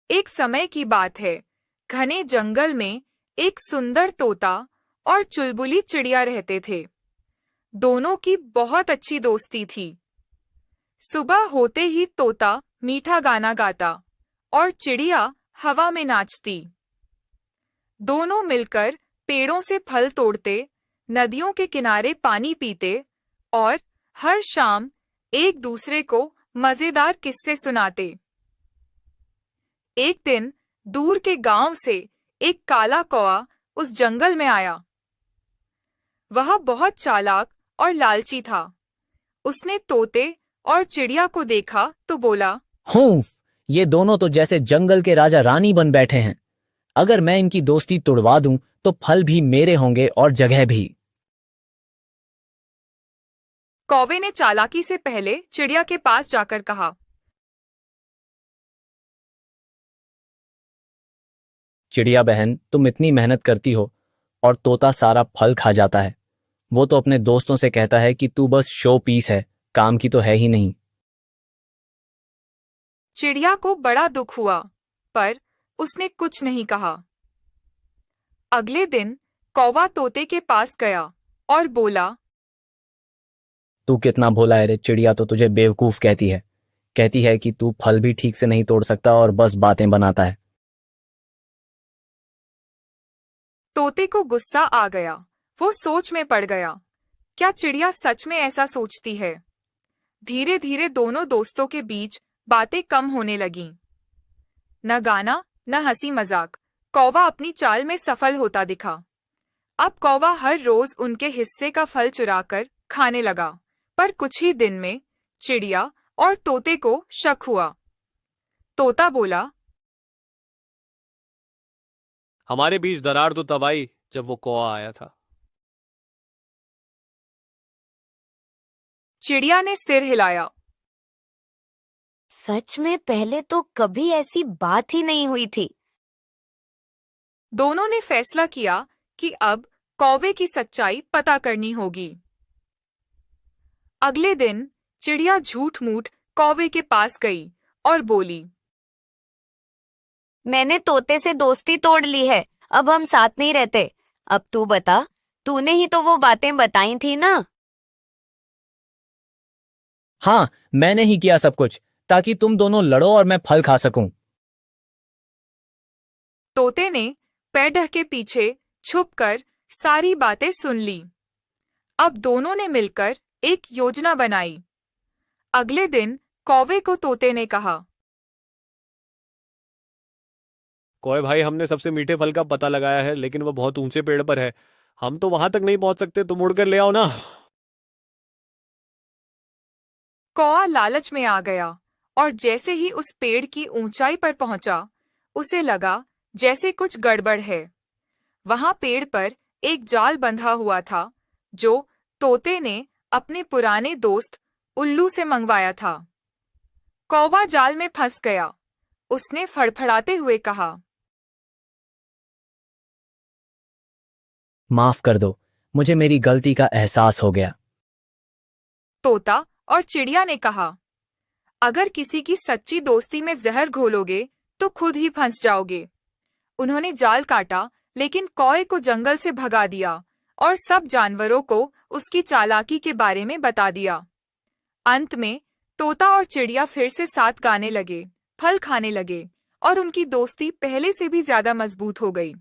एक समय की बात है। घने जंगल में एक सुंदर तोता और चुलबुली चिड़िया रहते थे। दोनों की बहुत अच्छी दोस्ती थी। सुबह होते ही तोता मीठा गाना गाता और चिड़िया हवा में नाचती। दोनों मिलकर पेड़ों से फल तोड़ते, नदियों के किनारे पानी पीते और हर शाम एक दूसरे को मजेदार किस्से सुनाते। एक दिन दूर के गांव से एक काला कौआ उस जंगल में आया। वह बहुत चालाक और लालची था। उसने तोते और चिड़िया को देखा तो बोला, हूँ, ये दोनों तो जैसे जंगल के राजा रानी बन बैठे हैं। अगर मैं इनकी दोस्ती तोड़वा दूं तो फल भी मेरे होंगे और जगह भी। कौवे ने चालाकी से पहले चिड़िया के पास जाकर कहा, चिड़िया बहन, तुम इतनी मेहनत करती हो और तोता सारा फल खा जाता है। वो तो अपने दोस्तों से कहता है कि तू बस शो पीस है, काम की तो है ही नहीं। चिड़िया को बड़ा दुख हुआ, पर उसने कुछ नहीं कहा। अगले दिन कौवा तोते के पास गया और बोला, तू कितना भोला है रे। चिड़िया तो तुझे बेवकूफ कहती है कि तू फल भी ठीक से नहीं तोड़ सकता और बस बातें बनाता है। तोते को गुस्सा आ गया। वो सोच में पड़ गया, क्या चिड़िया सच में ऐसा सोचती है? धीरे धीरे दोनों दोस्तों के बीच बातें कम होने लगीं। न गाना न हंसी मजाक, कौवा अपनी चाल में सफल होता दिखा। अब कौवा हर रोज उनके हिस्से का फल चुराकर खाने लगा। पर कुछ ही दिन में चिड़िया और तोते को शक हुआ। तोता बोला, हमारे बीच दरार तो तब आई जब वो कौआ आया था। चिड़िया ने सिर हिलाया। सच में पहले तो कभी ऐसी बात ही नहीं हुई थी। दोनों ने फैसला किया कि अब कौवे की सच्चाई पता करनी होगी। अगले दिन चिड़िया झूठ मूठ कौवे के पास गई और बोली, मैंने तोते से दोस्ती तोड़ ली है, अब हम साथ नहीं रहते। अब तू बता, तूने ही तो वो बातें बताई थी ना। हाँ, मैंने ही किया सब कुछ ताकि तुम दोनों लड़ो और मैं फल खा सकूं। तोते ने पेड़ के पीछे छुपकर सारी बातें सुन ली। अब दोनों ने मिलकर एक योजना बनाई। अगले दिन कौवे को तोते ने कहा, कौवे भाई, हमने सबसे मीठे फल का पता लगाया है, लेकिन वो बहुत ऊंचे पेड़ पर है। हम तो वहां तक नहीं पहुंच सकते, तुम उड़कर ले आओ ना। कौवा लालच में आ गया और जैसे ही उस पेड़ की ऊंचाई पर पहुंचा, उसे लगा जैसे कुछ गड़बड़ है। वहां पेड़ पर एक जाल बंधा हुआ था, जो तोते ने अपने पुराने दोस्त उल्लू से मंगवाया था। कौवा जाल में फंस गया। उसने फड़फड़ाते हुए कहा, माफ कर दो, मुझे मेरी गलती का एहसास हो गया। तोता और चिड़िया ने कहा, अगर किसी की सच्ची दोस्ती में जहर घोलोगे तो खुद ही फंस जाओगे। उन्होंने जाल काटा, लेकिन कौवे को जंगल से भगा दिया और सब जानवरों को उसकी चालाकी के बारे में बता दिया। अंत में तोता और चिड़िया फिर से साथ गाने लगे, फल खाने लगे और उनकी दोस्ती पहले से भी ज्यादा मजबूत हो गई।